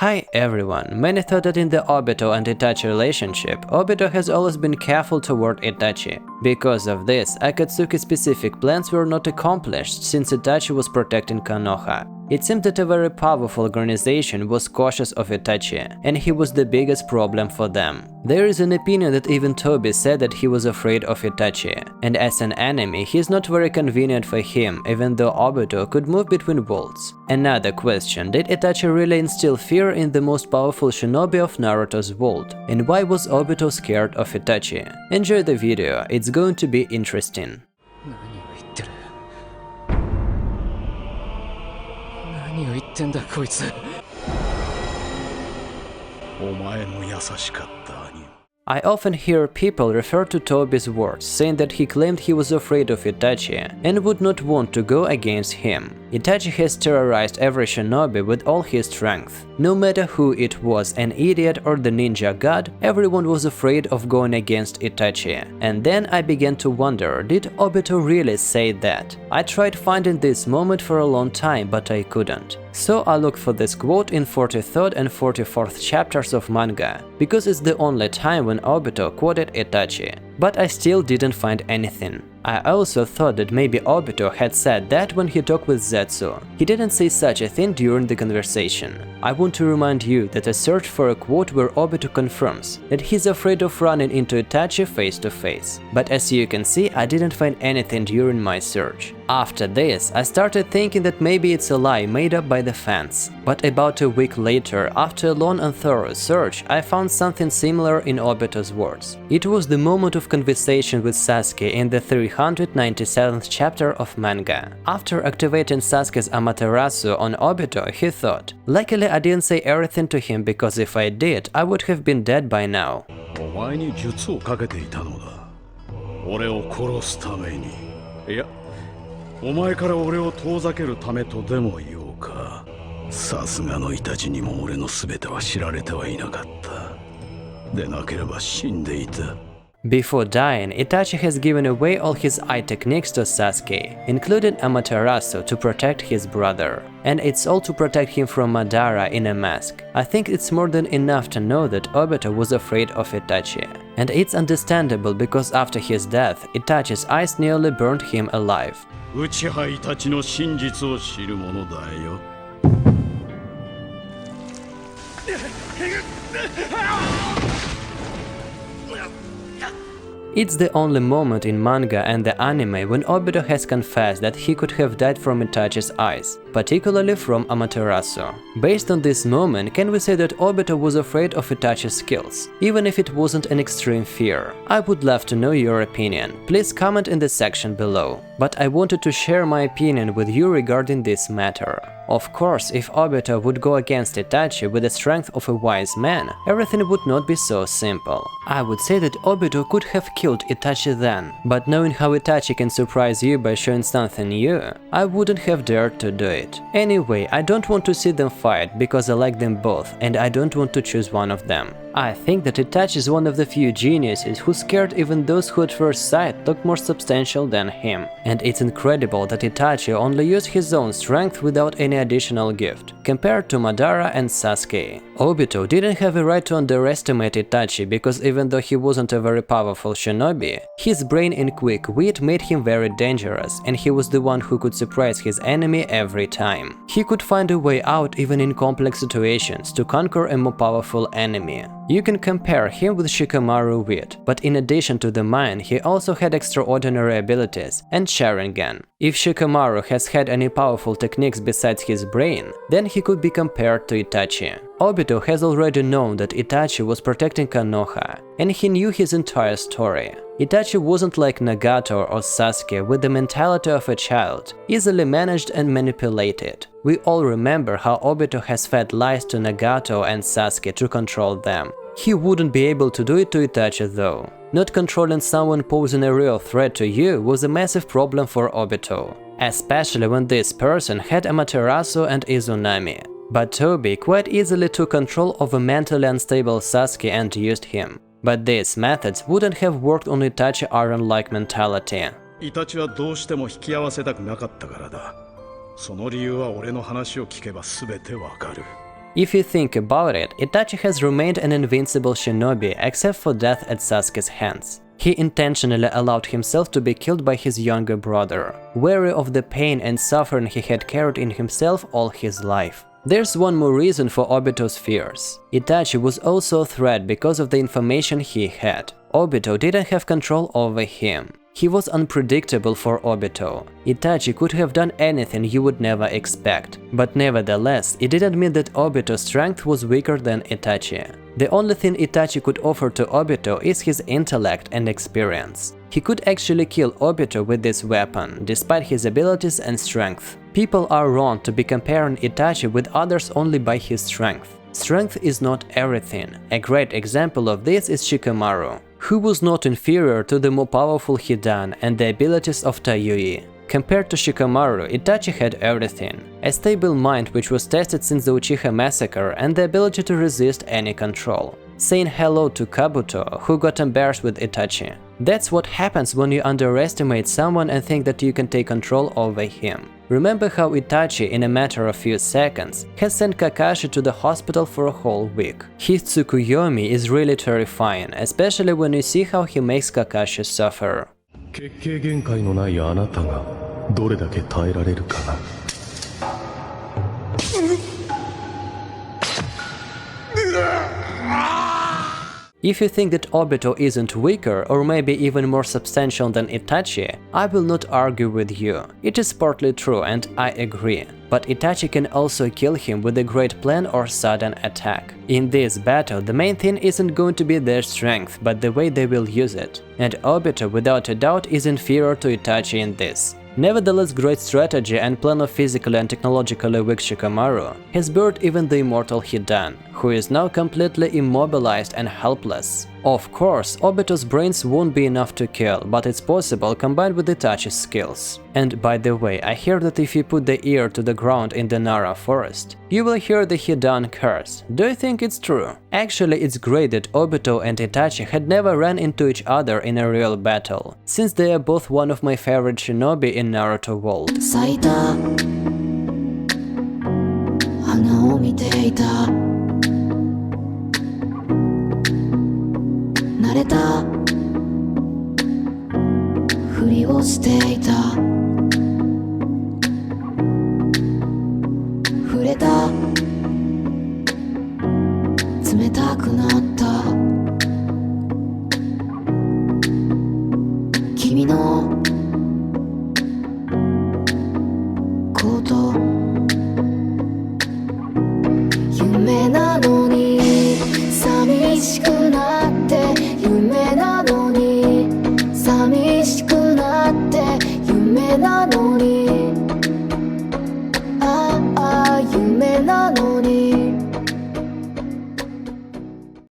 Hi everyone, many thought that in the Obito and Itachi relationship, Obito has always been careful toward Itachi. Because of this, Akatsuki specific plans were not accomplished since Itachi was protecting Konoha. It seemed that a very powerful organization was cautious of Itachi, and he was the biggest problem for them. There is an opinion that even Tobi said that he was afraid of Itachi, and as an enemy he is not very convenient for him, even though Obito could move between worlds. Another question, did Itachi really instill fear in the most powerful shinobi of Naruto's world? And why was Obito scared of Itachi? Enjoy the video, it's going to be interesting. 何を言ってんだこいつ。お前も優しかった兄。 I often hear people refer to Tobi's words, saying that he claimed he was afraid of Itachi and would not want to go against him. Itachi has terrorized every shinobi with all his strength. No matter who it was, an idiot or the ninja god, everyone was afraid of going against Itachi. And then I began to wonder, did Obito really say that? I tried finding this moment for a long time, but I couldn't. So I looked for this quote in 43rd and 44th chapters of manga, because it's the only time when Obito quoted Itachi. But I still didn't find anything. I also thought that maybe Obito had said that when he talked with Zetsu. He didn't say such a thing during the conversation. I want to remind you that I searched for a quote where Obito confirms that he's afraid of running into Itachi face to face. But as you can see, I didn't find anything during my search. After this, I started thinking that maybe it's a lie made up by the fans. But about a week later, after a long and thorough search, I found something similar in Obito's words. It was the moment of conversation with Sasuke in the 397th chapter of manga. After activating Sasuke's Amaterasu on Obito, he thought, "Luckily I didn't say everything to him, because if I did, I would have been dead by now." お前に術をかけていたのだ。俺を殺すために。いや、お前から俺を遠ざけるためとでも言おうか。さすがのイタチにも俺の全ては知られてはいなかった。でなければ死んでいた。 Before dying, Itachi has given away all his eye techniques to Sasuke, including Amaterasu to protect his brother. And it's all to protect him from Madara in a mask. I think it's more than enough to know that Obito was afraid of Itachi. And it's understandable because after his death, Itachi's eyes nearly burned him alive. ウチハイたちの真実を知るものだよ。 It's the only moment in manga and the anime when Obito has confessed that he could have died from Itachi's eyes, particularly from Amaterasu. Based on this moment, can we say that Obito was afraid of Itachi's skills, even if it wasn't an extreme fear? I would love to know your opinion. Please comment in the section below. But I wanted to share my opinion with you regarding this matter. Of course, if Obito would go against Itachi with the strength of a wise man, everything would not be so simple. I would say that Obito could have killed Itachi then, but knowing how Itachi can surprise you by showing something new, I wouldn't have dared to do it. Anyway, I don't want to see them fight because I like them both and I don't want to choose one of them. I think that Itachi is one of the few geniuses who scared even those who at first sight looked more substantial than him. And it's incredible that Itachi only used his own strength without any additional gift, compared to Madara and Sasuke. Obito didn't have a right to underestimate Itachi because even though he wasn't a very powerful shinobi, his brain and quick wit made him very dangerous, and he was the one who could surprise his enemy every time. He could find a way out even in complex situations to conquer a more powerful enemy. You can compare him with Shikamaru wit, but in addition to the mind, he also had extraordinary abilities and sharingan. If Shikamaru has had any powerful techniques besides his brain, then he could be compared to Itachi. Obito has already known that Itachi was protecting Konoha, and he knew his entire story. Itachi wasn't like Nagato or Sasuke with the mentality of a child, easily managed and manipulated. We all remember how Obito has fed lies to Nagato and Sasuke to control them. He wouldn't be able to do it to Itachi though. Not controlling someone posing a real threat to you was a massive problem for Obito, especially when this person had Amaterasu and Izunami. But Tobi quite easily took control of a mentally unstable Sasuke and used him. But these methods wouldn't have worked on Itachi's iron-like mentality. イタチはどうしても引き合わせたくなかったからだ。その理由は俺の話を聞けば全てわかる。If you think about it, Itachi has remained an invincible shinobi except for death at Sasuke's hands. He intentionally allowed himself to be killed by his younger brother, wary of the pain and suffering he had carried in himself all his life. There's one more reason for Obito's fears. Itachi was also a threat because of the information he had. Obito didn't have control over him. He was unpredictable for Obito. Itachi could have done anything you would never expect. But nevertheless, it didn't mean that Obito's strength was weaker than Itachi. The only thing Itachi could offer to Obito is his intellect and experience. He could actually kill Obito with this weapon, despite his abilities and strength. People are wrong to be comparing Itachi with others only by his strength. Strength is not everything. A great example of this is Shikamaru, who was not inferior to the more powerful Hidan and the abilities of Taiyui. Compared to Shikamaru, Itachi had everything: a stable mind which was tested since the Uchiha massacre and the ability to resist any control. Saying hello to Kabuto, who got embarrassed with Itachi. That's what happens when you underestimate someone and think that you can take control over him. Remember how Itachi, in a matter of few seconds, has sent Kakashi to the hospital for a whole week. His Tsukuyomi is really terrifying, especially when you see how he makes Kakashi suffer. 決定限界のないあなたがどれだけ耐えられるかな。If you think that Obito isn't weaker or maybe even more substantial than Itachi, I will not argue with you. It is partly true and I agree. But Itachi can also kill him with a great plan or sudden attack. In this battle, the main thing isn't going to be their strength, but the way they will use it. And Obito without a doubt is inferior to Itachi in this. Nevertheless, great strategy and plan of physically and technologically weak Shikamaru has buried even the immortal Hidan, who is now completely immobilized and helpless. Of course, Obito's brains won't be enough to kill, but it's possible combined with Itachi's skills. And by the way, I hear that if you put the ear to the ground in the Nara forest, you will hear the Hidan curse. Do you think it's true? Actually, it's great that Obito and Itachi had never ran into each other in a real battle, since they are both one of my favorite shinobi in Naruto world. 咲いた花を見ていた慣れたふりをしていた触れた冷たくなった君のこと夢なのに寂しくなって夢なのに寂しくなって夢なの